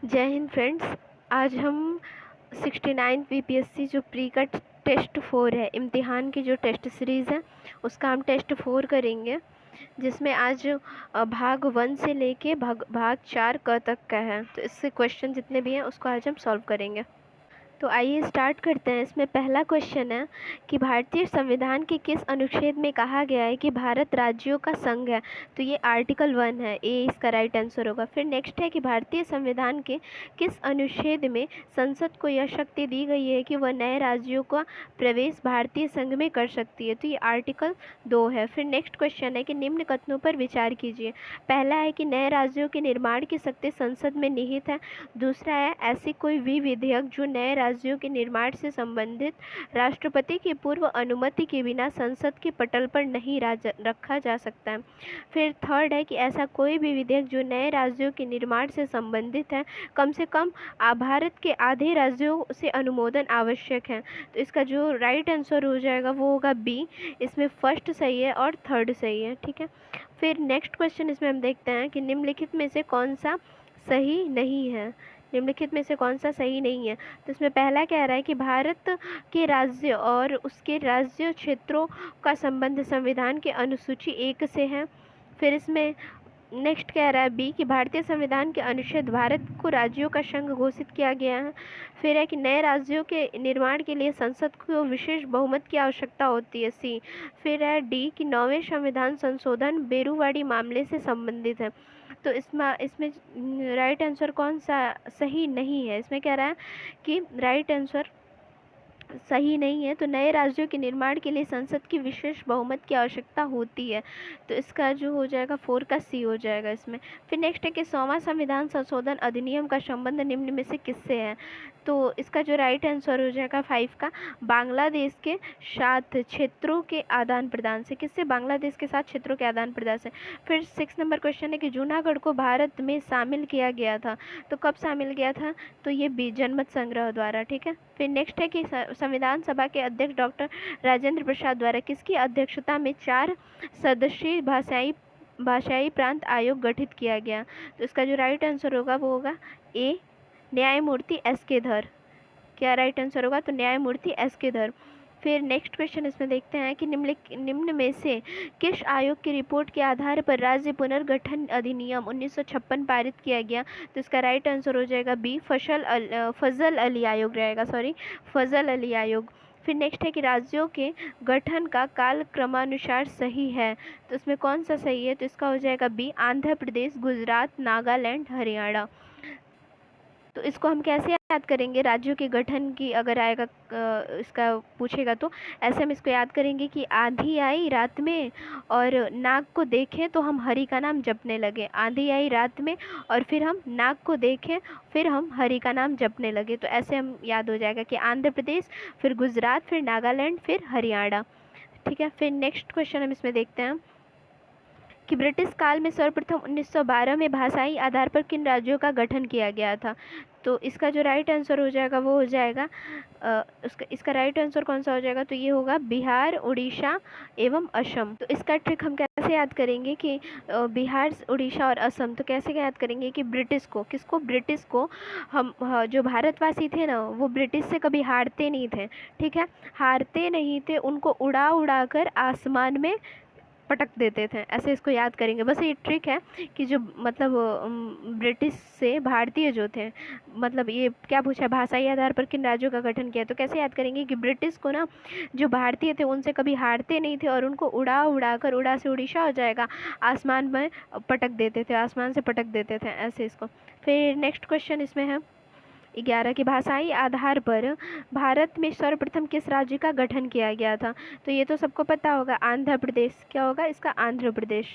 जय हिंद फ्रेंड्स। आज हम 69 बीपीएससी जो प्री का टेस्ट 4 है, इम्तिहान की जो टेस्ट सीरीज़ है उसका हम टेस्ट 4 करेंगे, जिसमें आज भाग 1 से लेके भाग 4 क तक का है। तो इससे क्वेश्चन जितने भी हैं उसको आज हम सॉल्व करेंगे। तो आइए स्टार्ट करते हैं। इसमें पहला क्वेश्चन है कि भारतीय संविधान के किस अनुच्छेद में कहा गया है कि भारत राज्यों का संघ है। तो ये आर्टिकल 1 है, ए इसका राइट आंसर होगा। फिर नेक्स्ट है कि भारतीय संविधान के किस अनुच्छेद में संसद को यह शक्ति दी गई है कि वह नए राज्यों का प्रवेश भारतीय संघ में कर सकती है। तो ये आर्टिकल 2 है। फिर नेक्स्ट क्वेश्चन है कि निम्न कथनों पर विचार कीजिए। पहला है कि नए राज्यों के निर्माण की शक्ति संसद में निहित है। दूसरा है ऐसी कोई भी विधेयक जो नए राज्यों के निर्माण से संबंधित राष्ट्रपति की पूर्व अनुमति के बिना संसद के पटल पर नहीं रखा जा सकता है। फिर थर्ड है कि ऐसा कोई भी विधेयक जो नए राज्यों के निर्माण से संबंधित है, कम से कम भारत के आधे राज्यों से अनुमोदन आवश्यक है। तो इसका जो राइट आंसर हो जाएगा वो होगा बी। इसमें फर्स्ट सही है और थर्ड सही है। ठीक है। फिर नेक्स्ट क्वेश्चन इसमें हम देखते हैं कि निम्नलिखित में से कौन सा सही नहीं है। निम्नलिखित में से कौन सा सही नहीं है। तो इसमें पहला कह रहा है कि भारत के राज्य और उसके राज्य क्षेत्रों का संबंध संविधान के अनुसूची 1 से है। फिर इसमें नेक्स्ट कह रहा है बी कि भारतीय संविधान के अनुच्छेद भारत को राज्यों का संघ घोषित किया गया है। फिर है कि नए राज्यों के निर्माण के लिए संसद को विशेष बहुमत की आवश्यकता होती है, सी। फिर है डी कि 9वें संविधान संशोधन बेरूवाड़ी मामले से संबंधित है। तो इसमें राइट आंसर कौन सा सही नहीं है। इसमें कह रहा है कि राइट आंसर सही नहीं है। तो नए राज्यों के निर्माण के लिए संसद की विशेष बहुमत की आवश्यकता होती है। तो इसका जो हो जाएगा 4 का सी हो जाएगा इसमें। फिर नेक्स्ट है कि 100वां संविधान संशोधन अधिनियम का संबंध निम्न में से किससे है। तो इसका जो राइट आंसर हो जाएगा 5 का बांग्लादेश के साथ क्षेत्रों के आदान प्रदान से। किससे? बांग्लादेश के साथ क्षेत्रों के आदान प्रदान से। फिर 6 नंबर क्वेश्चन है कि जूनागढ़ को भारत में शामिल किया गया था। तो कब शामिल किया था? तो ये जनमत संग्रह द्वारा। ठीक है। फिर नेक्स्ट है कि संविधान सभा के अध्यक्ष डॉक्टर राजेंद्र प्रसाद द्वारा किसकी अध्यक्षता में 4 सदस्यीय भाषाई प्रांत आयोग गठित किया गया। तो इसका जो राइट आंसर होगा वो होगा ए न्यायमूर्ति एस के धर। क्या राइट आंसर होगा? तो न्यायमूर्ति एस के धर। फिर नेक्स्ट क्वेश्चन इसमें देखते हैं कि निम्न में से किस आयोग की रिपोर्ट के आधार पर राज्य पुनर्गठन अधिनियम 1956 पारित किया गया। तो इसका राइट आंसर हो जाएगा बी फजल अली आयोग रहेगा, सॉरी फजल अली आयोग। फिर नेक्स्ट है कि राज्यों के गठन का काल क्रमानुसार सही है। तो इसमें कौन सा सही है? तो इसका हो जाएगा बी आंध्र प्रदेश, गुजरात, नागालैंड, हरियाणा। तो इसको हम कैसे याद करेंगे? राज्यों के गठन की अगर आएगा इसका पूछेगा तो ऐसे हम इसको याद करेंगे कि आंधी आई रात में और नाग को देखें तो हम हरि का नाम जपने लगे। आंधी आई रात में और फिर हम नाग को देखें, फिर हम हरि का नाम जपने लगे। तो ऐसे हम याद हो जाएगा कि आंध्र प्रदेश, फिर गुजरात, फिर नागालैंड, फिर हरियाणा। ठीक है। फिर नेक्स्ट क्वेश्चन हम इसमें देखते हैं कि ब्रिटिश काल में सर्वप्रथम 1912 में भाषाई आधार पर किन राज्यों का गठन किया गया था। तो इसका जो राइट आंसर हो जाएगा वो हो जाएगा इसका राइट आंसर कौन सा हो जाएगा? तो ये होगा बिहार, उड़ीसा एवं असम। तो इसका ट्रिक हम कैसे याद करेंगे कि बिहार, उड़ीसा और असम। तो कैसे याद करेंगे कि ब्रिटिश को, किसको? ब्रिटिश को। हम जो भारतवासी थे ना वो ब्रिटिश से कभी हारते नहीं थे। ठीक है। हारते नहीं थे, उनको उड़ा उड़ा कर आसमान में पटक देते थे। ऐसे इसको याद करेंगे। बस ये ट्रिक है कि जो मतलब ब्रिटिश से भारतीय जो थे, मतलब ये क्या पूछा, भाषाई आधार पर किन राज्यों का गठन किया। तो कैसे याद करेंगे कि ब्रिटिश को ना जो भारतीय थे उनसे कभी हारते नहीं थे और उनको उड़ा उड़ा कर, उड़ा से उड़ीसा हो जाएगा, आसमान में पटक देते थे, आसमान से पटक देते थे ऐसे इसको। फिर नेक्स्ट क्वेश्चन इसमें है 11 के भाषाई आधार पर भारत में सर्वप्रथम किस राज्य का गठन किया गया था। तो ये तो सबको पता होगा, आंध्र प्रदेश। क्या होगा इसका? आंध्र प्रदेश।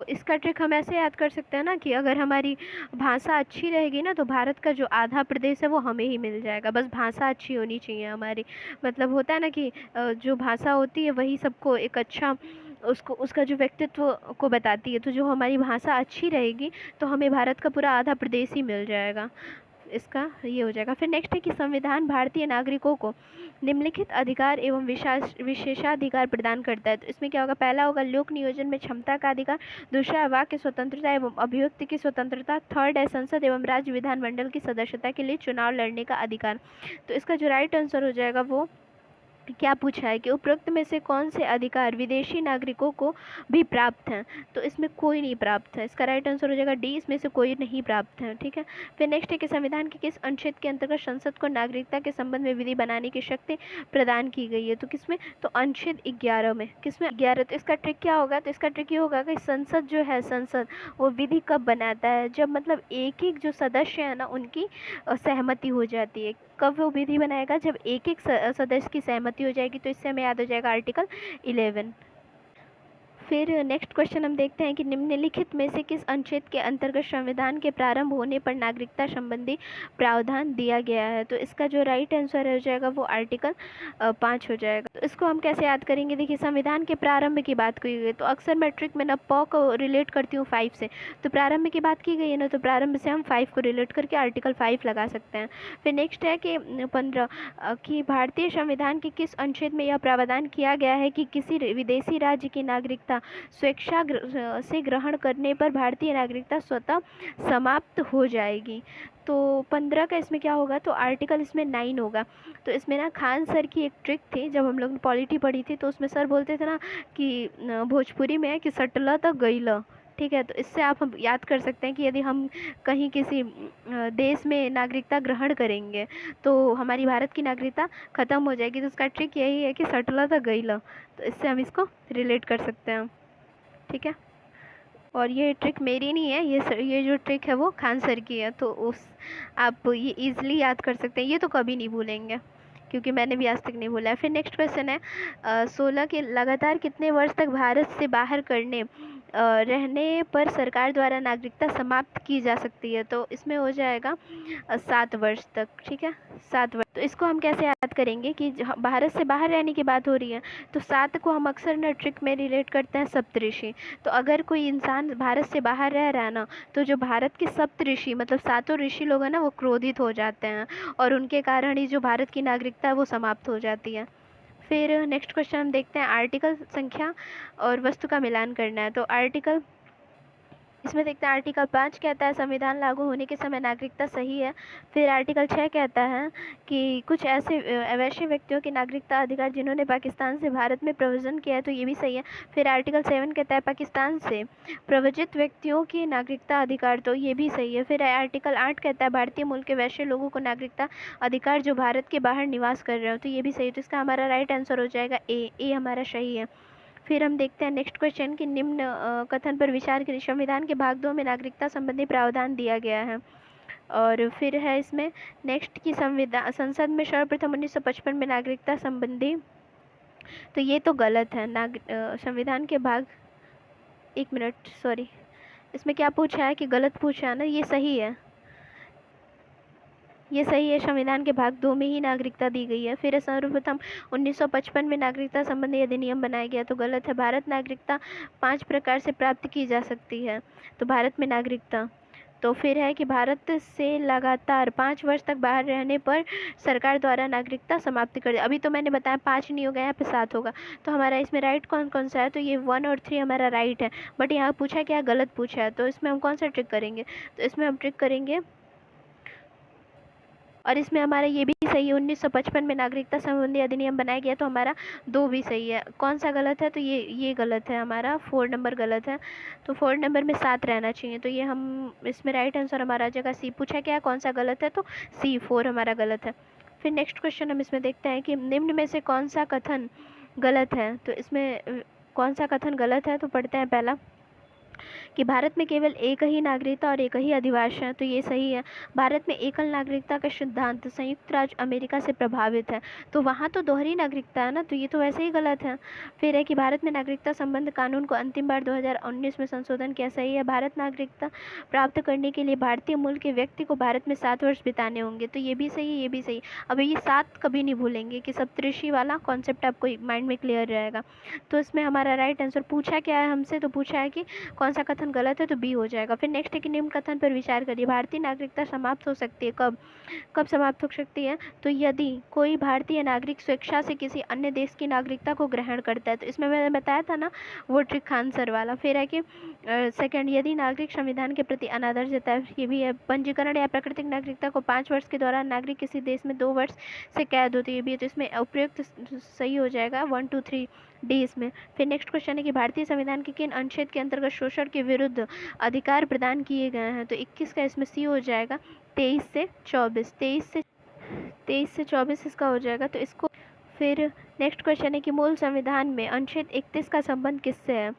इसका ट्रिक हम ऐसे याद कर सकते हैं ना कि अगर हमारी भाषा अच्छी रहेगी ना तो भारत का जो आधा प्रदेश है वो हमें ही मिल जाएगा। बस भाषा अच्छी होनी चाहिए हमारी। मतलब होता है ना कि जो भाषा होती है वही सबको एक अच्छा उसका जो व्यक्तित्व को बताती है। तो जो हमारी भाषा अच्छी रहेगी तो हमें भारत का पूरा आधा प्रदेश ही मिल जाएगा। इसका ये हो जाएगा। फिर नेक्स्ट है कि संविधान भारतीय नागरिकों को निम्नलिखित अधिकार एवं विशेषाधिकार प्रदान करता है। तो इसमें क्या होगा, पहला होगा लोक नियोजन में क्षमता का अधिकार, दूसरा वाक की स्वतंत्रता एवं अभिव्यक्ति की स्वतंत्रता, थर्ड है संसद एवं राज्य विधानमंडल की सदस्यता के लिए चुनाव लड़ने का अधिकार। तो इसका जो राइट आंसर हो जाएगा वो क्या पूछा है कि उपरोक्त में से कौन से अधिकार विदेशी नागरिकों को भी प्राप्त हैं। तो इसमें कोई नहीं प्राप्त है, इसका राइट आंसर हो जाएगा डी, इसमें से कोई नहीं प्राप्त है। ठीक है। फिर नेक्स्ट है कि संविधान के किस अनुच्छेद के अंतर्गत संसद को नागरिकता के संबंध में विधि बनाने की शक्ति प्रदान की गई है। तो किसमें, तो अनुच्छेद 11 में। किसमें, 11। तो इसका ट्रिक क्या होगा, तो इसका ट्रिक ये होगा कि संसद जो है, संसद वो विधि कब बनाता है, जब मतलब एक एक जो सदस्य है ना उनकी सहमति हो जाती है। कब वो विधि बनाएगा, जब एक एक सदस्य की सहमति हो जाएगी। तो इससे हमें याद हो जाएगा आर्टिकल 11। फिर नेक्स्ट क्वेश्चन हम देखते हैं कि निम्नलिखित में से किस अनुच्छेद के अंतर्गत संविधान के प्रारंभ होने पर नागरिकता संबंधी प्रावधान दिया गया है। तो इसका जो राइट आंसर हो जाएगा वो आर्टिकल 5 हो जाएगा। तो इसको हम कैसे याद करेंगे, देखिए संविधान के प्रारंभ की बात की गई, तो अक्सर मैट्रिक में ना प को रिलेट करती हूँ 5 से, तो प्रारंभ की बात की गई है ना, तो प्रारंभ से हम 5 को रिलेट करके आर्टिकल 5 लगा सकते हैं। फिर नेक्स्ट है कि 15 कि भारतीय संविधान के किस अनुच्छेद में यह प्रावधान किया गया है कि किसी विदेशी राज्य की नागरिकता स्वेच्छा से ग्रहण करने पर भारतीय नागरिकता स्वतः समाप्त हो जाएगी। तो 15 का इसमें क्या होगा, तो आर्टिकल इसमें 9 होगा। तो इसमें ना खान सर की एक ट्रिक थी, जब हम लोग पॉलिटी पढ़ी थी तो उसमें सर बोलते थे ना कि भोजपुरी में है कि सटला तो गईला। ठीक है। तो इससे आप हम याद कर सकते हैं कि यदि हम कहीं किसी देश में नागरिकता ग्रहण करेंगे तो हमारी भारत की नागरिकता ख़त्म हो जाएगी। तो उसका ट्रिक यही है कि सटला तो गईला। तो इससे हम इसको रिलेट कर सकते हैं। ठीक है। और ये ट्रिक मेरी नहीं है, ये जो ट्रिक है वो खान सर की है। तो उस आप ये इजीली याद कर सकते हैं, ये तो कभी नहीं भूलेंगे क्योंकि मैंने भी आज तक नहीं भूला है। फिर नेक्स्ट क्वेश्चन है 16 के लगातार कितने वर्ष तक भारत से बाहर रहने पर सरकार द्वारा नागरिकता समाप्त की जा सकती है। तो इसमें हो जाएगा 7 वर्ष तक। ठीक है, 7 वर्ष। तो इसको हम कैसे याद करेंगे कि भारत से बाहर रहने की बात हो रही है, तो 7 को हम अक्सर न ट्रिक में रिलेट करते हैं सप्तऋषि। तो अगर कोई इंसान भारत से बाहर रह रहा है ना, तो जो भारत के सप्तऋषि मतलब 7 ऋषि लोग हैं ना, वो क्रोधित हो जाते हैं और उनके कारण ही जो भारत की नागरिकता है वो समाप्त हो जाती है। फिर नेक्स्ट क्वेश्चन हम देखते हैं आर्टिकल संख्या और वस्तु का मिलान करना है। तो आर्टिकल इसमें देखते हैं आर्टिकल 5 कहता है संविधान लागू होने के समय नागरिकता सही है। फिर आर्टिकल 6 कहता है कि कुछ ऐसे अवैध व्यक्तियों की नागरिकता अधिकार जिन्होंने पाकिस्तान से भारत में प्रव्रजन किया है, तो ये भी सही है। फिर आर्टिकल 7 कहता है पाकिस्तान से प्रव्रजित व्यक्तियों की नागरिकता अधिकार, तो ये भी सही है। फिर आर्टिकल 8 कहता है भारतीय मूल के वैश्य लोगों को नागरिकता अधिकार जो भारत के बाहर निवास कर रहे हो, तो ये भी सही है। तो इसका हमारा राइट आंसर हो जाएगा ए हमारा सही है। फिर हम देखते हैं नेक्स्ट क्वेश्चन कि निम्न कथन पर विचार करें। संविधान के भाग 2 में नागरिकता संबंधी प्रावधान दिया गया है। और फिर है इसमें नेक्स्ट की संसद में सर्वप्रथम 1955 में नागरिकता संबंधी, तो ये तो गलत है। संविधान के भाग, एक मिनट सॉरी, इसमें क्या पूछा है कि गलत पूछा है ना, ये सही है, ये सही है। संविधान के भाग 2 में ही नागरिकता दी गई है। फिर सर्वप्रथम 1955 में नागरिकता संबंधी अधिनियम बनाया गया, तो गलत है। भारत नागरिकता 5 प्रकार से प्राप्त की जा सकती है, तो भारत में नागरिकता। तो फिर है कि भारत से लगातार 5 वर्ष तक बाहर रहने पर सरकार द्वारा नागरिकता समाप्त कर दे। अभी तो मैंने बताया 5 नहीं होगा, यहाँ पे 7 होगा। तो हमारा इसमें राइट कौन कौन सा है, तो ये 1 और 3 हमारा राइट है। बट यहाँ पूछा क्या, गलत पूछा है। तो इसमें हम कौन सा ट्रिक करेंगे, तो इसमें हम ट्रिक करेंगे, और इसमें हमारा ये भी सही है, 1955 में नागरिकता संबंधी अधिनियम बनाया गया, तो हमारा 2 भी सही है। कौन सा गलत है, तो ये गलत है, हमारा 4 नंबर गलत है। तो 4 नंबर में 7 रहना चाहिए, तो ये हम इसमें राइट आंसर हमारा आ जाएगा सी। पूछा क्या है कौन सा गलत है, तो सी 4 हमारा गलत है। फिर नेक्स्ट क्वेश्चन हम इसमें देखते हैं कि निम्न में से कौन सा कथन गलत है। तो इसमें कौन सा कथन गलत है, तो पढ़ते हैं पहला कि भारत में केवल एक ही नागरिकता और एक ही अधिवास है, तो ये सही है। भारत में एकल नागरिकता का सिद्धांत संयुक्त राज्य अमेरिका से प्रभावित है, तो वहाँ तो दोहरी नागरिकता है ना, तो ये तो वैसे ही गलत है। फिर है कि भारत में नागरिकता संबंध कानून को अंतिम बार 2019 में संशोधन किया, सही है। भारत नागरिकता प्राप्त करने के लिए भारतीय मूल के व्यक्ति को भारत में 7 वर्ष बिताने होंगे, तो ये भी सही है, ये भी सही। अब ये 7 कभी नहीं भूलेंगे कि सप्तऋषि वाला कॉन्सेप्ट आपको माइंड में क्लियर रहेगा। तो इसमें हमारा राइट आंसर पूछा क्या है हमसे, तो पूछा है कि कौन कौन सा कथन गलत है, तो बी हो जाएगा। फिर नेक्स्ट है कि निम्न कथन पर विचार करिए। भारतीय नागरिकता समाप्त हो सकती है कब? कब समाप्त हो सकती है? तो यदि कोई भारतीय नागरिक स्वेच्छा से किसी अन्य देश की नागरिकता को ग्रहण करता है। तो इसमें मैंने बताया था ना वो ट्रिक आंसर वाला। फिर है कि सेकंड, यदि नागरिक संविधान के प्रति अनादर जताए, ये भी है। पंजीकरण या प्राकृतिक नागरिकता को 5 वर्ष के दौरान नागरिक किसी देश में 2 वर्ष से कैद होती है, ये भी है। तो इसमें उपयुक्त सही हो जाएगा 1 2 3 डी इसमें। फिर नेक्स्ट क्वेश्चन है कि भारतीय संविधान के किन अनुच्छेद के अंतर्गत शोषण के विरुद्ध अधिकार प्रदान किए गए हैं? तो 21 का इसमें सी हो जाएगा। 23 से 24, 23 से 24 इसका हो जाएगा। तो इसको फिर नेक्स्ट क्वेश्चन है कि मूल संविधान में अनुच्छेद 31 का संबंध किससे है?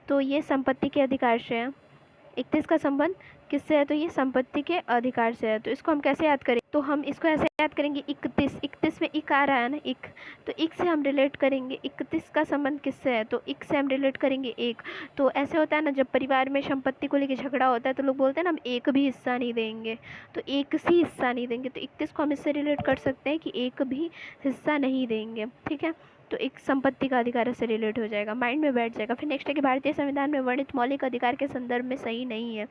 तो ये संपत्ति के अधिकार से है। 31 का संबंध किससे है? तो ये संपत्ति के अधिकार से है। तो इसको हम कैसे याद करें? तो हम इसको ऐसे याद करेंगे 31 में इक आ रहा है ना, इक, तो इक से हम रिलेट करेंगे 31 का संबंध किससे है? तो इक से हम रिलेट करेंगे एक। तो ऐसे होता है ना जब परिवार में संपत्ति को लेकर झगड़ा होता है तो लोग बोलते हैं ना हम एक भी हिस्सा नहीं देंगे, तो एक सी हिस्सा नहीं देंगे। तो 31 को हम इससे रिलेट कर सकते हैं कि एक भी हिस्सा नहीं देंगे, ठीक है। तो एक संपत्ति का अधिकार से रिलेट हो जाएगा, माइंड में बैठ जाएगा। फिर नेक्स्ट है कि भारतीय संविधान में वर्णित मौलिक अधिकार के संदर्भ में सही नहीं है।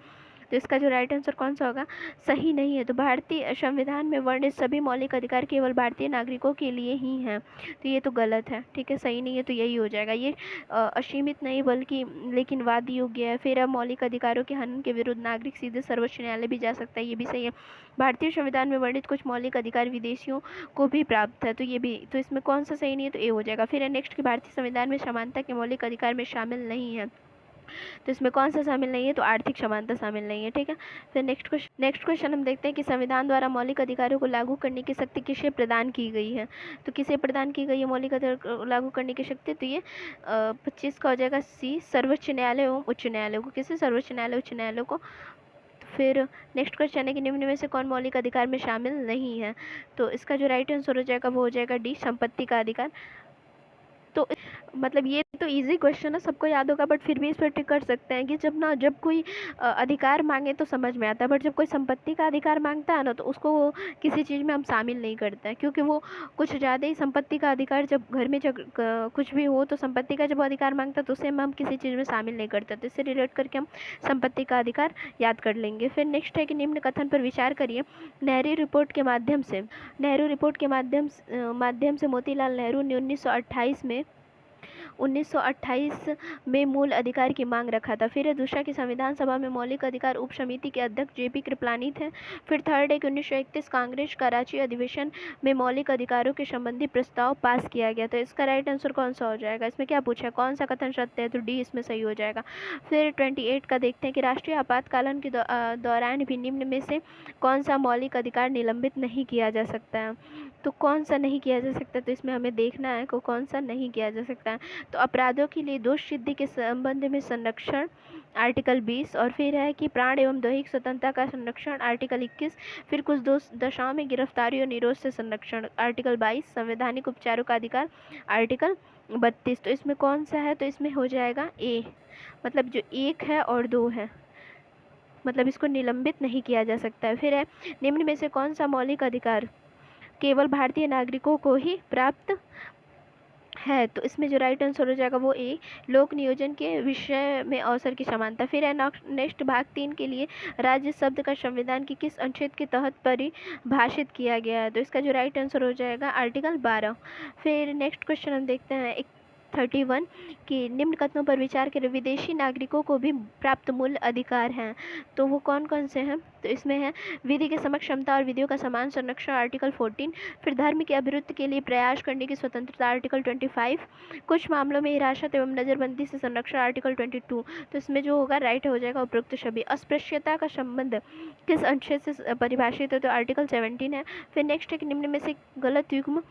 तो इसका जो राइट आंसर कौन सा होगा? सही नहीं है। तो भारतीय संविधान में वर्णित सभी मौलिक अधिकार केवल भारतीय नागरिकों के लिए ही हैं, तो ये तो गलत है, ठीक है, सही नहीं है। तो यही हो जाएगा, ये असीमित नहीं बल्कि लेकिन वाद योग्य है। फिर अब मौलिक अधिकारों के हनन के विरुद्ध नागरिक सीधे सर्वोच्च न्यायालय भी जा सकता है, ये भी सही है। भारतीय संविधान में वर्णित कुछ मौलिक अधिकार विदेशियों को भी प्राप्त है, तो ये भी, तो इसमें कौन सा सही नहीं है? तो ए हो जाएगा। फिर है नेक्स्ट कि भारतीय संविधान में समानता के मौलिक अधिकार में शामिल नहीं है, तो इसमें कौन सा शामिल नहीं है? तो आर्थिक समानता शामिल नहीं है, ठीक है। फिर नेक्स्ट क्वेश्चन हम देखते हैं कि संविधान द्वारा मौलिक अधिकारों को लागू करने की शक्ति किसे प्रदान की गई है? तो किसे प्रदान की गई है मौलिक अधिकार को लागू करने की शक्ति? तो ये 25 का हो जाएगा सी, सर्वोच्च न्यायालय एवं उच्च न्यायालय को। किसे? सर्वोच्च न्यायालय उच्च न्यायालय को। फिर नेक्स्ट क्वेश्चन है कि निम्न में से कौन मौलिक अधिकार में शामिल नहीं है? तो इसका जो राइट आंसर हो जाएगा वो हो जाएगा डी, संपत्ति का अधिकार। तो मतलब ये तो इजी क्वेश्चन है, सबको याद होगा, बट फिर भी इस पर टिक कर सकते हैं कि जब कोई अधिकार मांगे तो समझ में आता है, बट जब कोई संपत्ति का अधिकार मांगता है ना तो उसको किसी चीज़ में हम शामिल नहीं करते हैं, क्योंकि वो कुछ ज़्यादा ही संपत्ति का अधिकार, जब घर में कुछ भी हो तो संपत्ति का जब वो अधिकार मांगता है तो उसे हम किसी चीज़ में शामिल नहीं करते, तो इससे रिलेट करके हम संपत्ति का अधिकार याद कर लेंगे। फिर नेक्स्ट है कि निम्न कथन पर विचार करिए। नेहरू रिपोर्ट के माध्यम से मोतीलाल नेहरू ने 1928 में मूल अधिकार की मांग रखा था। फिर दूसरा कि संविधान सभा में मौलिक अधिकार उप समिति के अध्यक्ष जेपी कृपलानी थे। फिर थर्ड है कि 1931 कांग्रेस का राष्ट्रीय अधिवेशन में मौलिक अधिकारों के संबंधी प्रस्ताव पास किया गया। तो इसका राइट आंसर कौन सा हो जाएगा? इसमें क्या पूछा है, कौन सा कथन सत्य है? तो डी इसमें सही हो जाएगा। फिर 28 का देखते हैं कि राष्ट्रीय आपातकालन के दौरान भी निम्न में से कौन सा मौलिक अधिकार निलंबित नहीं किया जा सकता है? तो कौन सा नहीं किया जा सकता? तो इसमें हमें देखना है को कौन सा नहीं किया जा सकता है। तो अपराधों के लिए दोष सिद्धि के संबंध में संरक्षण आर्टिकल 20, और फिर है कि प्राण एवं दैहिक स्वतंत्रता का संरक्षण आर्टिकल 21, फिर कुछ दशाओं में गिरफ्तारी और निरोध से संरक्षण आर्टिकल 22, संवैधानिक उपचारों का अधिकार आर्टिकल 32। तो इसमें कौन सा है? तो इसमें हो जाएगा ए, मतलब जो 1 है और 2 है, मतलब इसको निलंबित नहीं किया जा सकता है। फिर है निम्न में से कौन सा मौलिक अधिकार केवल भारतीय नागरिकों को ही प्राप्त है? तो इसमें जो राइट आंसर हो जाएगा वो ए, लोक नियोजन के विषय में अवसर की समानता। फिर है नेक्स्ट भाग 3 के लिए राज्य शब्द का संविधान की किस अनुच्छेद के तहत परिभाषित किया गया है? तो इसका जो राइट आंसर हो जाएगा आर्टिकल 12। फिर नेक्स्ट क्वेश्चन हम देखते हैं 31 कि निम्न कथनों पर विचार करें, विदेशी नागरिकों को भी प्राप्त मूल अधिकार हैं, तो वो कौन कौन से हैं? तो इसमें है विधि के समक्ष क्षमता और विधियों का समान संरक्षण आर्टिकल 14, फिर धर्म की अभिवृद्धि के लिए प्रयास करने की स्वतंत्रता आर्टिकल 25, कुछ मामलों में हिरासत एवं नजरबंदी से संरक्षण आर्टिकल 22। तो इसमें जो होगा राइट हो जाएगा उपरोक्त सभी। अस्पृश्यता का संबंध किस अनुच्छेद से परिभाषित है? तो आर्टिकल 17 है। फिर नेक्स्ट है कि निम्न में से गलत युग्म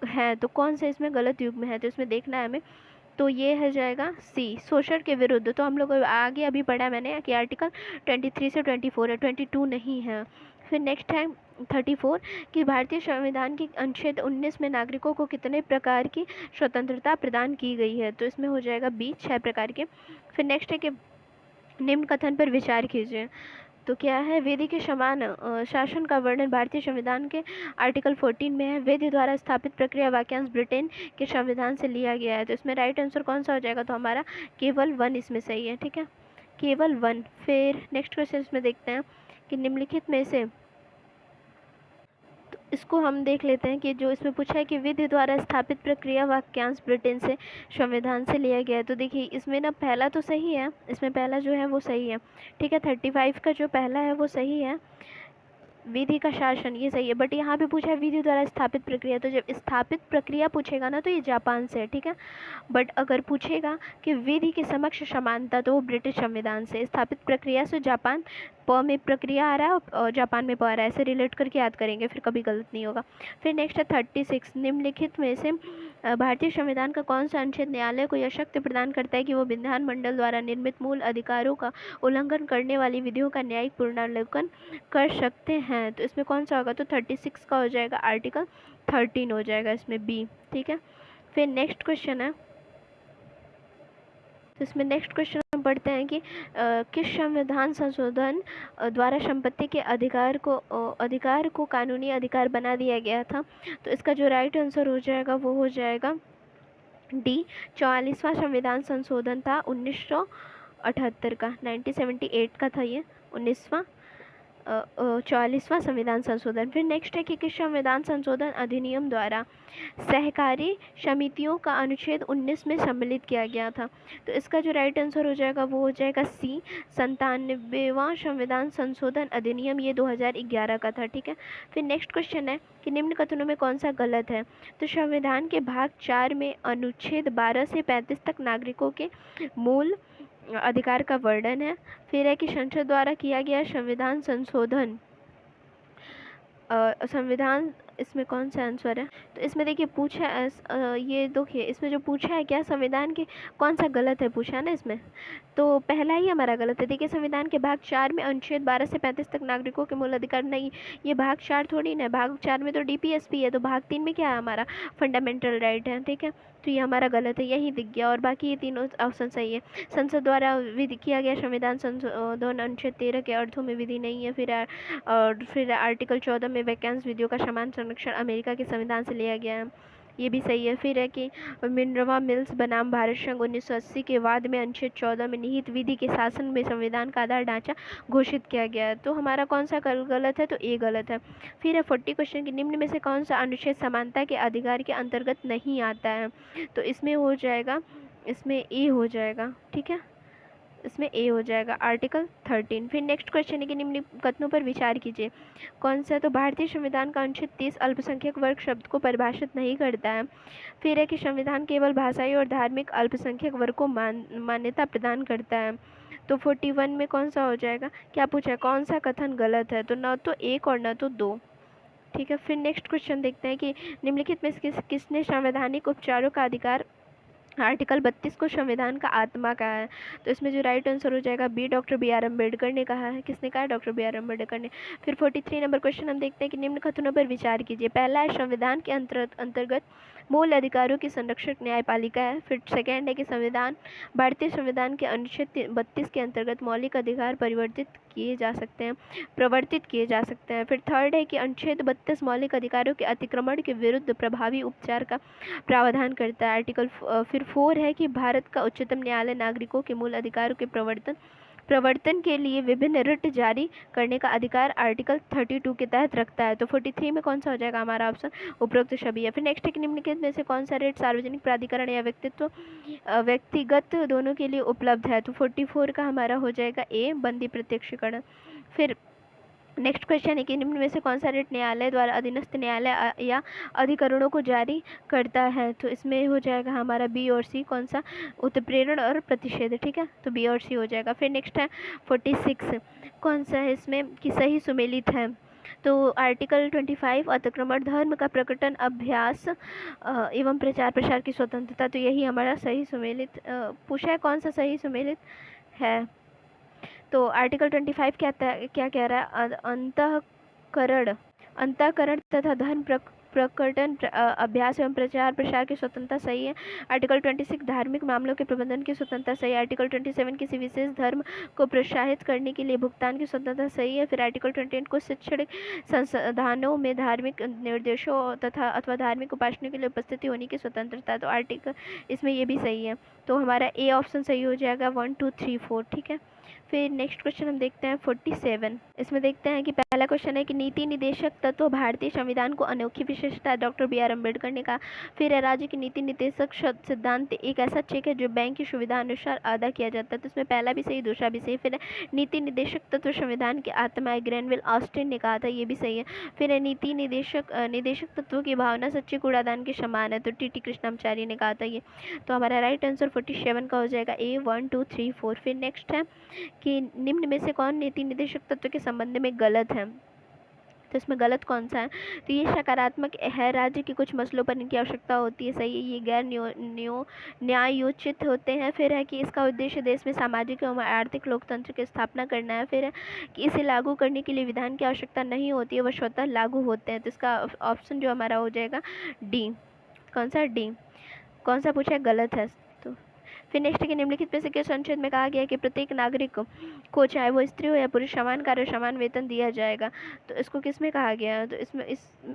है, तो कौन से इसमें गलत युग्म है? तो इसमें देखना है हमें, तो ये है जाएगा सी, शोषण के विरुद्ध। तो हम लोग आगे अभी पढ़ा मैंने कि आर्टिकल 23 से 24 है, 22 नहीं है। फिर नेक्स्ट है 34 कि भारतीय संविधान की अनुच्छेद 19 में नागरिकों को कितने प्रकार की स्वतंत्रता प्रदान की गई है? तो इसमें हो जाएगा बी, 6 प्रकार के। फिर नेक्स्ट है कि निम्न कथन पर विचार कीजिए। तो क्या है? विधि के समान शासन का वर्णन भारतीय संविधान के आर्टिकल 14 में है। विधि द्वारा स्थापित प्रक्रिया वाक्यांश ब्रिटेन के संविधान से लिया गया है। तो इसमें राइट आंसर कौन सा हो जाएगा? तो हमारा केवल 1 इसमें सही है, ठीक है, केवल 1। फिर नेक्स्ट क्वेश्चन इसमें देखते हैं कि निम्नलिखित में से, तो इसको हम देख लेते हैं कि जो इसमें पूछा है कि विधि द्वारा स्थापित प्रक्रिया वाक्यांश ब्रिटेन से संविधान से लिया गया है। तो देखिए इसमें ना पहला तो सही है, इसमें पहला जो है वो सही है, ठीक है। 35 का जो पहला है वो सही है, विधि का शासन, ये सही है। बट यहाँ पे पूछा है विधि द्वारा स्थापित प्रक्रिया, तो जब स्थापित प्रक्रिया पूछेगा ना तो ये जापान से है, ठीक है। बट अगर पूछेगा कि विधि के समक्ष समानता, तो वो ब्रिटिश संविधान से। स्थापित प्रक्रिया से जापान, प में प्रक्रिया आ रहा है और जापान में प आ रहा है, ऐसे रिलेट करके याद करेंगे, फिर कभी गलत नहीं होगा। फिर नेक्स्ट है 36, निम्नलिखित में से भारतीय संविधान का कौन सा अनुच्छेद न्यायालय को यह शक्ति प्रदान करता है कि वो विधान मंडल द्वारा निर्मित मूल अधिकारों का उल्लंघन करने वाली विधियों का न्यायिक पुनरावलोकन कर सकते हैं। तो इसमें कौन सा होगा, तो 36 का हो जाएगा आर्टिकल 13 हो जाएगा इसमें बी, ठीक है। फिर नेक्स्ट क्वेश्चन है, तो इसमें नेक्स्ट क्वेश्चन हम पढ़ते हैं कि किस संविधान संशोधन द्वारा संपत्ति के अधिकार को कानूनी अधिकार बना दिया गया था। तो इसका जो राइट आंसर हो जाएगा वो हो जाएगा डी, 44वां संविधान संशोधन था 1978 का, 1978 का था ये 44वां संविधान संशोधन। फिर नेक्स्ट है कि किस संविधान संशोधन अधिनियम द्वारा सहकारी समितियों का अनुच्छेद 19 में सम्मिलित किया गया था। तो इसका जो राइट आंसर हो जाएगा वो हो जाएगा सी, 97वां संविधान संशोधन अधिनियम, ये 2011 का था, ठीक है। फिर नेक्स्ट क्वेश्चन है कि निम्न कथनों में कौन सा गलत है। तो संविधान के भाग 4 में अनुच्छेद 12 से 35 तक नागरिकों के मूल अधिकार का वर्णन है। फिर है कि संसद द्वारा किया गया संविधान संशोधन, संविधान, इसमें कौन सा आंसर है, तो इसमें देखिए पूछा ये देखिए इसमें जो पूछा है क्या संविधान के कौन सा गलत है पूछा है ना इसमें, तो पहला ही हमारा गलत है। देखिए संविधान के भाग 4 में अनुच्छेद 12 से 35 तक नागरिकों के मूल अधिकार, नहीं ये भाग 4 थोड़ी ना है, भाग 4 में तो डीपीएसपी है, तो भाग 3 में क्या है हमारा फंडामेंटल राइट है, ठीक है। तो ये हमारा गलत है, यही दिख गया, और बाकी ये तीनों ऑप्शन सही है। संसद द्वारा विधि किया गया संविधान संशोधन अनुच्छेद 13 के अर्थों में विधि नहीं है। फिर आर्टिकल 14 में वैकेंस विधियों का समान संरक्षण अमेरिका के संविधान से लिया गया है, ये भी सही है। फिर है कि मिनर्वा मिल्स बनाम भारत संघ 1980 के वाद में अनुच्छेद 14 में निहित विधि के शासन में संविधान का आधार ढांचा घोषित किया गया है। तो हमारा कौन सा गलत है, तो ए गलत है। फिर है 40 क्वेश्चन कि निम्न में से कौन सा अनुच्छेद समानता के अधिकार के अंतर्गत नहीं आता है। तो इसमें हो जाएगा, इसमें ए हो जाएगा, ठीक है, इसमें ए हो जाएगा आर्टिकल 13। फिर नेक्स्ट क्वेश्चन है कि निम्न कथनों पर विचार कीजिए, कौन सा, तो भारतीय संविधान का अनुच्छेद 30 अल्पसंख्यक वर्ग शब्द को परिभाषित नहीं करता है। फिर है कि संविधान केवल भाषाई और धार्मिक अल्पसंख्यक वर्ग को मान्यता प्रदान करता है। तो 41 में कौन सा हो जाएगा, क्या पूछा है कौन सा कथन गलत है, तो न तो एक और न तो दो, ठीक है। फिर नेक्स्ट क्वेश्चन देखते हैं कि निम्नलिखित में किसने संवैधानिक उपचारों का अधिकार आर्टिकल 32 को संविधान का आत्मा कहा है। तो इसमें जो राइट आंसर हो जाएगा B, doctor B R Ambedkar ने कहा है। किसने कहा, डॉक्टर बी आर अम्बेडकर ने। फिर 43 नंबर क्वेश्चन हम देखते हैं कि निम्न कथनों पर विचार कीजिए। पहला है संविधान के अंतर्गत मूल अधिकारों की संरक्षक न्यायपालिका है। फिर सेकेंड है कि भारतीय संविधान के अनुच्छेद 32 के अंतर्गत मौलिक अधिकार प्रवर्तित किए जा सकते हैं। फिर थर्ड है कि अनुच्छेद 32 मौलिक अधिकारों के अतिक्रमण के विरुद्ध प्रभावी उपचार का प्रावधान करता है आर्टिकल। फिर 4 है कि भारत का उच्चतम न्यायालय नागरिकों के मूल अधिकारों के प्रवर्तन के लिए विभिन्न रिट जारी करने का अधिकार आर्टिकल 32 के तहत रखता है। तो 43 में कौन सा हो जाएगा हमारा ऑप्शन, उपरोक्त सभी है। फिर नेक्स्ट है कि निम्नलिखित में से कौन सा रिट सार्वजनिक प्राधिकरण या व्यक्तिगत दोनों के लिए उपलब्ध है। तो 44 का हमारा हो जाएगा ए, बंदी प्रत्यक्षीकरण। फिर नेक्स्ट क्वेश्चन है कि निम्न में से कौन सा रिट न्यायालय द्वारा अधीनस्थ न्यायालय या अधिकरणों को जारी करता है। तो इसमें हो जाएगा हमारा बी और सी, कौन सा, उत्प्रेरण और प्रतिषेध, ठीक है, तो बी और सी हो जाएगा। फिर नेक्स्ट है 46, कौन सा है इसमें कि सही सुमेलित है। तो आर्टिकल 25 अतिक्रमण धर्म का प्रकटन अभ्यास एवं प्रचार प्रसार की स्वतंत्रता, तो यही हमारा सही सुमेलित पूछा है, कौन सा सही सुमेलित है। तो आर्टिकल 25 क्या कह रहा है, अंतःकरण तथा धर्म प्रकटन अभ्यास एवं प्रचार प्रसार की स्वतंत्रता सही है। आर्टिकल 26 धार्मिक मामलों के प्रबंधन की स्वतंत्रता सही है। आर्टिकल 27 किसी विशेष धर्म को प्रोत्साहित करने के लिए भुगतान की स्वतंत्रता सही है। फिर आर्टिकल 28 को शैक्षणिक संस्थानों में धार्मिक निर्देशों तथा अथवा धार्मिक उपासना के लिए उपस्थिति होने की स्वतंत्रता, तो आर्टिकल इसमें ये भी सही है। तो हमारा ए ऑप्शन सही हो जाएगा 1 2 3 4, ठीक है। फिर नेक्स्ट क्वेश्चन हम देखते हैं 47। इसमें देखते हैं कि पहला क्वेश्चन है कि नीति निदेशक तत्व भारतीय संविधान को अनोखी विशेषता डॉक्टर बी आर अम्बेडकर ने कहा। फिर है राज्य की नीति निदेशक सिद्धांत एक ऐसा चेक है जो बैंक की सुविधा अनुसार अदा किया जाता है। तो इसमें पहला भी सही दूसरा भी सही। फिर नीति निदेशक तत्व संविधान की आत्मा है, ग्रेनविल ऑस्टिन ने कहा था, ये भी सही है। फिर है नीति निदेशक तत्वों की भावना सच्चे कूड़ादान के समान है, तो टी कृष्णाचार्य ने कहा था ये। तो हमारा राइट आंसर 47 का हो जाएगा ए 1 2 3 4। फिर नेक्स्ट है कि निम्न में से कौन नीति निदेशक तत्व के संबंध में गलत है। तो इसमें गलत कौन सा है, तो ये सकारात्मक है, राज्य के कुछ मसलों पर इनकी आवश्यकता होती है, सही है। ये गैर न्यायोचित होते हैं। फिर है कि इसका उद्देश्य देश में सामाजिक एवं आर्थिक लोकतंत्र की स्थापना करना है। फिर है कि इसे लागू करने के लिए विधान की आवश्यकता नहीं होती है, वह स्वतः लागू होते हैं। तो इसका ऑप्शन जो हमारा हो जाएगा डी। कौन सा, डी। कौन सा पूछा है, गलत है। तो फिर नेक्स्ट के निम्नलिखित में से किस अनुच्छेद में कहा गया है कि प्रत्येक नागरिक को चाहे वो स्त्री हो या पुरुष समान कार्य समान वेतन दिया जाएगा। तो इसको किस में कहा गया है, तो इसमें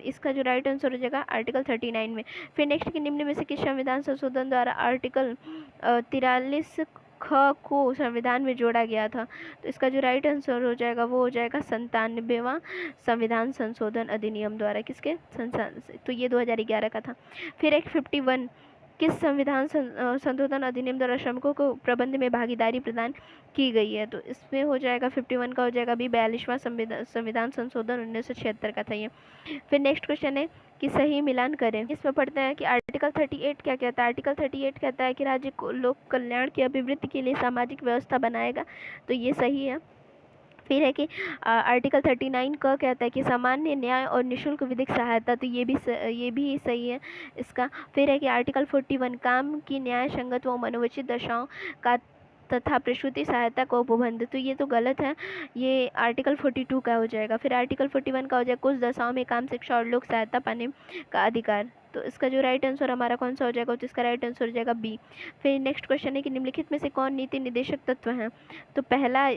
इसका जो राइट आंसर हो जाएगा आर्टिकल 39 में। फिर नेक्स्ट के निम्न में से किस संविधान संशोधन द्वारा आर्टिकल 43 ख को संविधान में जोड़ा गया था। तो इसका जो राइट आंसर हो जाएगा वो हो जाएगा 97वां संविधान संशोधन अधिनियम द्वारा। किसके, तो ये 2011 का था। फिर एक 51 किस संविधान संशोधन अधिनियम द्वारा श्रमिकों को प्रबंध में भागीदारी प्रदान की गई है। तो इसमें हो जाएगा 51 का हो जाएगा भी 42वां संविधान संशोधन 1976 का था ये। फिर नेक्स्ट क्वेश्चन है कि सही मिलान करें। इसमें पढ़ते हैं कि आर्टिकल 38 क्या कहता है। आर्टिकल 38 कहता है कि राज्य को लोक कल्याण की अभिवृद्धि के लिए सामाजिक व्यवस्था बनाएगा। तो ये सही है। फिर है कि आर्टिकल 39 का कहता है कि सामान्य न्याय और निःशुल्क विधिक सहायता। तो ये भी सही है इसका। फिर है कि आर्टिकल 41 काम की न्याय संगत व मनोचित दशाओं का तथा प्रसूति सहायता का उपबंध। तो ये तो गलत है, ये आर्टिकल 42 का हो जाएगा। फिर आर्टिकल 41 का हो जाएगा कुछ दशाओं में काम, शिक्षा और लोक सहायता पाने का अधिकार। तो इसका जो राइट आंसर हमारा कौन सा हो जाएगा, तो इसका राइट आंसर हो जाएगा बी। फिर नेक्स्ट क्वेश्चन है कि निम्नलिखित में से कौन नीति निदेशक तत्व हैं। तो पहला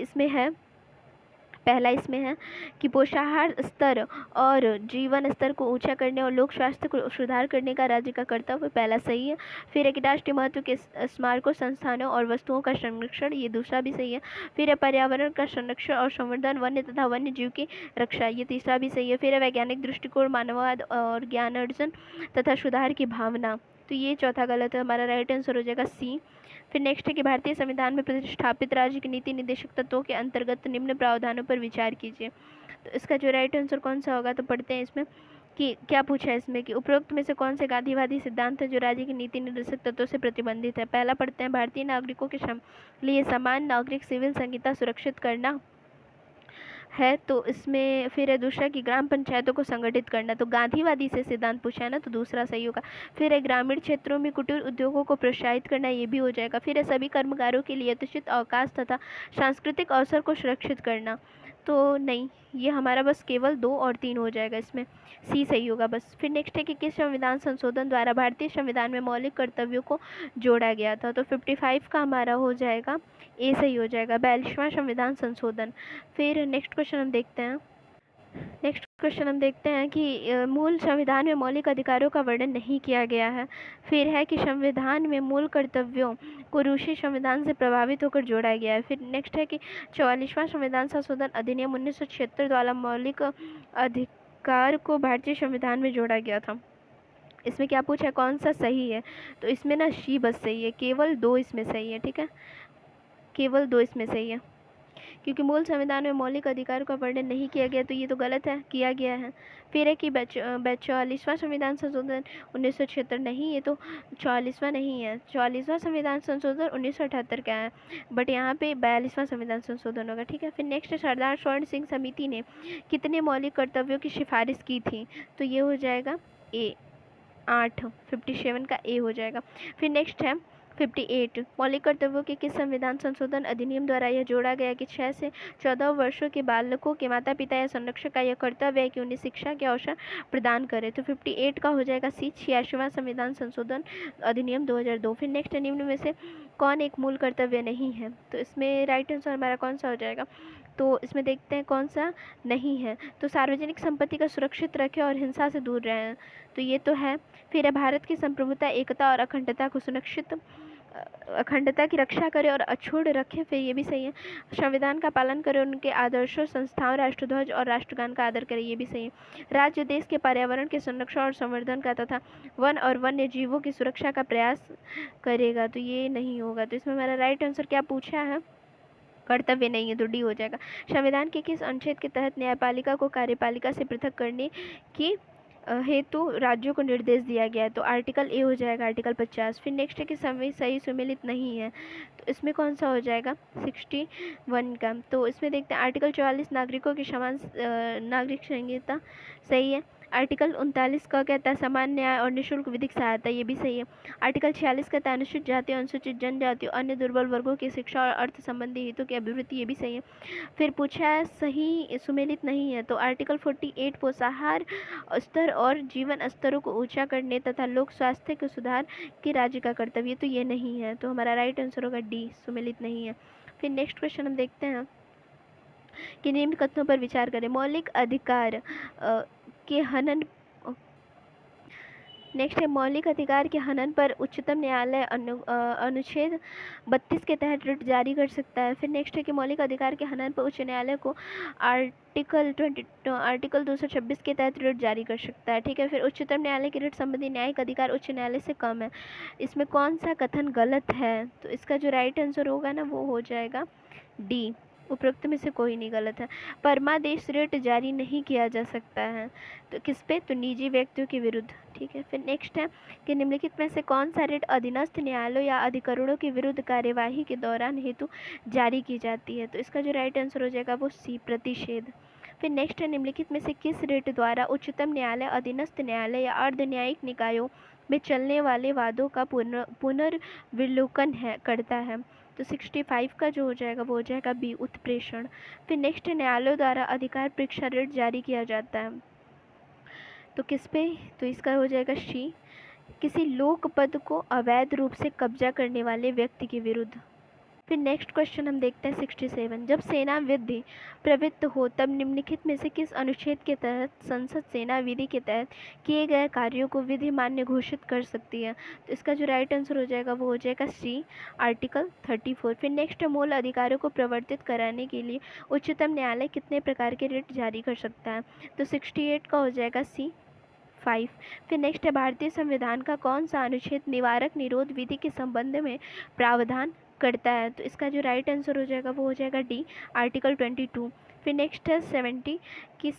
इसमें है कि पोषाहार स्तर और जीवन स्तर को ऊंचा करने और लोक स्वास्थ्य को सुधार करने का राज्य का कर्तव्य, पहला सही है। फिर एक राष्ट्रीय महत्व के स्मारकों, संस्थानों और वस्तुओं का संरक्षण, ये दूसरा भी सही है। फिर है पर्यावरण का संरक्षण और संवर्धन, वन्य तथा वन्य जीव की रक्षा, ये तीसरा भी सही है। फिर है वैज्ञानिक दृष्टिकोण, मानववाद और ज्ञान अर्जन तथा सुधार की भावना। तो ये चौथा गलत है, हमारा राइट आंसर हो जाएगा सी। फिर नेक्स्ट है कि भारतीय संविधान में प्रतिष्ठापित राज्य के नीति निदेशक तत्वों के अंतर्गत निम्न प्रावधानों पर विचार कीजिए। तो इसका जो राइट आंसर कौन सा होगा, तो पढ़ते हैं इसमें कि क्या पूछा है इसमें कि उपरोक्त में से कौन से गांधीवादी सिद्धांत है जो राज्य की नीति निदेशक तत्वों से प्रतिबंधित है। पहला पढ़ते हैं भारतीय नागरिकों के लिए समान नागरिक सिविल संहिता सुरक्षित करना है। तो इसमें फिर है दूसरा कि ग्राम पंचायतों को संगठित करना। तो गांधीवादी से सिद्धांत पूछा है ना, तो दूसरा सही होगा। फिर है ग्रामीण क्षेत्रों में कुटीर उद्योगों को प्रोत्साहित करना, ये भी हो जाएगा। फिर है सभी कर्मकारों के लिए यथोचित अवकाश तथा सांस्कृतिक अवसर को सुरक्षित करना। तो नहीं, ये हमारा बस केवल 2 और 3 हो जाएगा, इसमें सी सही होगा बस। फिर नेक्स्ट है कि किस संविधान संशोधन द्वारा भारतीय संविधान में मौलिक कर्तव्यों को जोड़ा गया था। तो 55 का हमारा हो जाएगा ए सही हो जाएगा, 42वां संविधान संशोधन। फिर नेक्स्ट क्वेश्चन हम देखते हैं कि मूल संविधान में मौलिक अधिकारों का वर्णन नहीं किया गया है। फिर है कि संविधान में मूल कर्तव्यों को रूसी संविधान से प्रभावित होकर जोड़ा गया है। फिर नेक्स्ट है कि 44वां संविधान संशोधन अधिनियम 1976 द्वारा मौलिक अधिकार को भारतीय संविधान में जोड़ा गया था। इसमें क्या पूछा है, कौन सा सही है, तो इसमें ना शी बस सही है, केवल 2 इसमें सही है। ठीक है, केवल 2 इसमें सही है, क्योंकि मूल संविधान में मौलिक अधिकारों का वर्णन नहीं किया गया, तो ये तो गलत है, किया गया है। फिर है कि 44वां संविधान संशोधन 1976 नहीं, ये तो 44वां नहीं है, 44वां संविधान संशोधन 1978 का है, बट यहाँ पे 42वां संविधान संशोधन होगा। ठीक है, फिर नेक्स्ट सरदार स्वर्ण सिंह समिति ने कितने मौलिक कर्तव्यों की सिफारिश की थी। तो ये हो जाएगा ए 8, 57 का ए हो जाएगा। फिर नेक्स्ट है 58 मौलिक कर्तव्यों के किस संविधान संशोधन अधिनियम द्वारा यह जोड़ा गया कि 6 से 14 वर्षों के बालकों के माता पिता या संरक्षक का यह कर्तव्य है कि उन्हें शिक्षा के अवसर प्रदान करें। तो 58 का हो जाएगा सी, 86वां संविधान संशोधन अधिनियम 2002। फिर नेक्स्ट निम्न में से कौन एक मूल कर्तव्य नहीं है। तो इसमें राइट आंसर हमारा कौन सा हो जाएगा, तो इसमें देखते हैं कौन सा नहीं है। तो सार्वजनिक संपत्ति का सुरक्षित रखें और हिंसा से दूर रहें, तो ये तो है। फिर है भारत की संप्रभुता, एकता और अखंडता को सुनिश्चित अखंडता की रक्षा करे और अछूट रखे, फिर ये भी सही है। संविधान का पालन करे, उनके आदर्शों, संस्थाओं, राष्ट्रध्वज और राष्ट्रगान का आदर करे, ये भी सही है। राज्य देश के पर्यावरण के संरक्षण और संवर्धन का तथा वन और वन्य जीवों की सुरक्षा का प्रयास करेगा, तो ये नहीं होगा। तो इसमें हमारा राइट आंसर क्या पूछा है? कर्तव्य नहीं है, तो डी हो जाएगा। संविधान के किस अनुच्छेद के तहत न्यायपालिका को कार्यपालिका से पृथक करने की हेतु राज्यों को निर्देश दिया गया है? तो आर्टिकल ए हो जाएगा, आर्टिकल 50। फिर नेक्स्ट है कि समय सही सुमेलित नहीं है, तो इसमें कौन सा हो जाएगा? 61 का। तो इसमें देखते हैं आर्टिकल 44 नागरिकों की समान नागरिक संहिता, सही है। आर्टिकल 39 का कहता है समान न्याय और निःशुल्क विधिक सहायता, ये भी सही है। आर्टिकल 46 कहता है अनुसूचित जातियों, अनुसूचित जनजातियों, अन्य दुर्बल वर्गों की शिक्षा और अर्थ संबंधी हितों की अभिवृद्धि, ये भी सही है। फिर पूछा है सही सुमेलित नहीं है, तो आर्टिकल 48 पोषाहार स्तर और जीवन स्तरों को ऊंचा करने तथा लोक स्वास्थ्य के सुधार की राज्य का कर्तव्य, तो ये नहीं है। तो हमारा राइट आंसर होगा डी, सुमेलित नहीं है। फिर नेक्स्ट क्वेश्चन हम देखते हैं कि निम्न कथनों पर विचार करें। मौलिक अधिकार के हनन, नेक्स्ट है मौलिक अधिकार के हनन पर उच्चतम न्यायालय अनुच्छेद 32 के तहत रिट जारी कर सकता है। फिर नेक्स्ट है कि मौलिक अधिकार के हनन पर उच्च न्यायालय को आर्टिकल 226 के तहत रिट जारी कर सकता है। ठीक है। फिर उच्चतम न्यायालय की रिट संबंधी न्यायिक अधिकार उच्च न्यायालय से कम है। इसमें कौन सा कथन गलत है? तो इसका जो राइट आंसर होगा ना, वो हो जाएगा डी, उपरोक्त में से कोई नहीं गलत है। परमादेश रिट जारी नहीं किया जा सकता है, तो किस पे? तो निजी व्यक्तियों के विरुद्ध। ठीक है। फिर नेक्स्ट है कि निम्नलिखित में से कौन सा रिट अधीनस्थ न्यायालयों या अधिकरणों के विरुद्ध कार्यवाही के दौरान हेतु जारी की जाती है? तो इसका जो राइट आंसर हो जाएगा वो सी, प्रतिषेध। फिर नेक्स्ट है निम्नलिखित में से किस रिट द्वारा उच्चतम न्यायालय अधीनस्थ न्यायालय या अर्ध न्यायिक निकायों में चलने वाले वादों का पुनर्विलोकन करता है? तो 65 का जो हो जाएगा वो हो जाएगा बी, उत्प्रेषण। फिर नेक्स्ट न्यायालयों द्वारा अधिकार परीक्षा रिट जारी किया जाता है, तो किस पे? तो इसका हो जाएगा सी, किसी लोक पद को अवैध रूप से कब्जा करने वाले व्यक्ति के विरुद्ध। फिर नेक्स्ट क्वेश्चन हम देखते हैं 67। जब सेना विधि प्रवृत्त हो तब निम्नलिखित में से किस अनुच्छेद के तहत संसद सेना विधि के तहत किए गए कार्यों को विधि मान्य घोषित कर सकती है? तो इसका जो राइट आंसर हो जाएगा वो हो जाएगा सी, आर्टिकल 34। फिर नेक्स्ट मूल अधिकारों को प्रवर्तित कराने के लिए उच्चतम न्यायालय कितने प्रकार के रिट जारी कर सकता है? तो 68 का हो जाएगा सी, 5। फिर नेक्स्ट है भारतीय संविधान का कौन सा अनुच्छेद निवारक निरोध विधि के संबंध में प्रावधान करता है? तो इसका जो राइट आंसर हो जाएगा वो हो जाएगा डी, आर्टिकल 22। फिर नेक्स्ट है 70 कि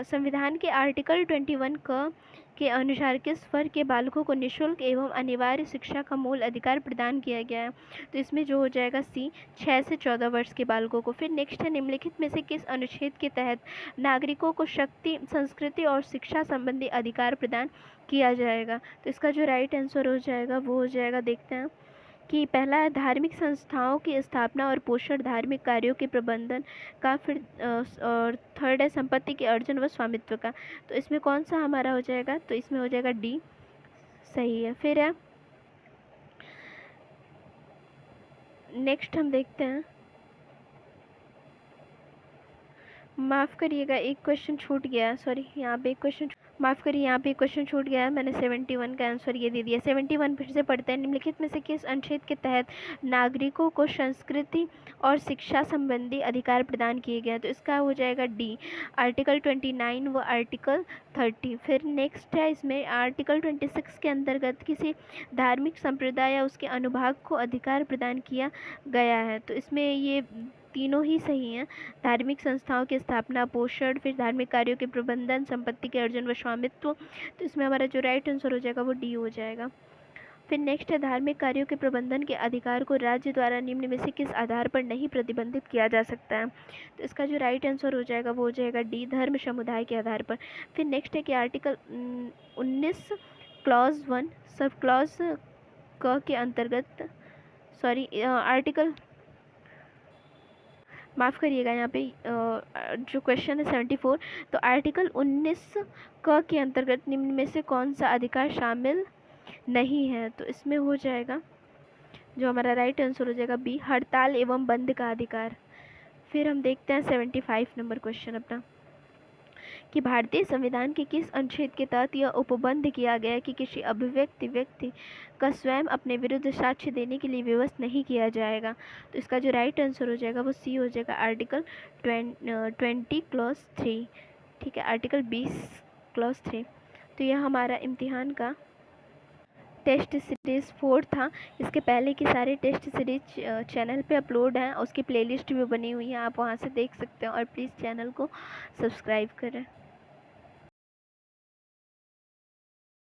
संविधान के आर्टिकल 21 के अनुसार किस वर्ग के बालकों को निःशुल्क एवं अनिवार्य शिक्षा का मूल अधिकार प्रदान किया गया है? तो इसमें जो हो जाएगा सी, 6 से 14 वर्ष के बालकों को। फिर नेक्स्ट है निम्नलिखित में से किस अनुच्छेद के तहत नागरिकों को शक्ति, संस्कृति और शिक्षा संबंधी अधिकार प्रदान किया जाएगा? तो इसका जो राइट आंसर हो जाएगा वो हो जाएगा, देखते हैं कि पहला है धार्मिक संस्थाओं की स्थापना और पोषण, धार्मिक कार्यों के प्रबंधन का। फिर और थर्ड है संपत्ति के अर्जन व स्वामित्व का। तो इसमें कौन सा हमारा हो जाएगा? तो इसमें हो जाएगा डी, सही है। फिर है नेक्स्ट हम देखते हैं, माफ़ करिएगा एक क्वेश्चन छूट गया, सॉरी यहाँ पे एक क्वेश्चन, माफ़ करिए यहाँ पे एक क्वेश्चन छूट गया है, मैंने 71 का आंसर ये दे दिया। 71 फिर से पढ़ते हैं। निम्नलिखित में से किस अनुच्छेद के तहत नागरिकों को संस्कृति और शिक्षा संबंधी अधिकार प्रदान किए गए हैं? तो इसका हो जाएगा डी, आर्टिकल 29 व आर्टिकल 30। फिर नेक्स्ट है इसमें आर्टिकल 26 के अंतर्गत किसी धार्मिक संप्रदाय या उसके अनुभाग को अधिकार प्रदान किया गया है? तो इसमें ये तीनों ही सही हैं। धार्मिक संस्थाओं की स्थापना, पोषण, फिर धार्मिक कार्यों के प्रबंधन, संपत्ति के अर्जन व स्वामित्व। तो इसमें हमारा जो राइट आंसर हो जाएगा वो डी हो जाएगा। फिर नेक्स्ट है धार्मिक कार्यों के प्रबंधन के अधिकार को राज्य द्वारा निम्न में से किस आधार पर नहीं प्रतिबंधित किया जा सकता है? तो इसका जो राइट आंसर हो जाएगा वो हो जाएगा डी, धर्म समुदाय के आधार पर। फिर नेक्स्ट है कि आर्टिकल 19 क्लॉज 1 सब क्लॉज क के अंतर्गत, सॉरी आर्टिकल, माफ़ करिएगा यहाँ पे जो क्वेश्चन है 74, तो आर्टिकल 19 क के अंतर्गत निम्न में से कौन सा अधिकार शामिल नहीं है? तो इसमें हो जाएगा जो हमारा राइट आंसर हो जाएगा बी, हड़ताल एवं बंद का अधिकार। फिर हम देखते हैं 75 नंबर क्वेश्चन अपना, कि भारतीय संविधान के किस अनुच्छेद के तहत यह उपबंध किया गया है कि किसी अभिव्यक्ति व्यक्ति का स्वयं अपने विरुद्ध साक्ष्य देने के लिए विवश नहीं किया जाएगा। तो इसका जो राइट आंसर हो जाएगा वो सी हो जाएगा, आर्टिकल 20 क्लॉज 3। ठीक है, आर्टिकल 20 क्लॉज 3। तो यह हमारा इम्तिहान का टेस्ट सीरीज़ 4 था। इसके पहले की सारे टेस्ट सीरीज चैनल पे अपलोड हैं, उसकी प्लेलिस्ट भी बनी हुई है, आप वहाँ से देख सकते हैं। और प्लीज़ चैनल को सब्सक्राइब करें।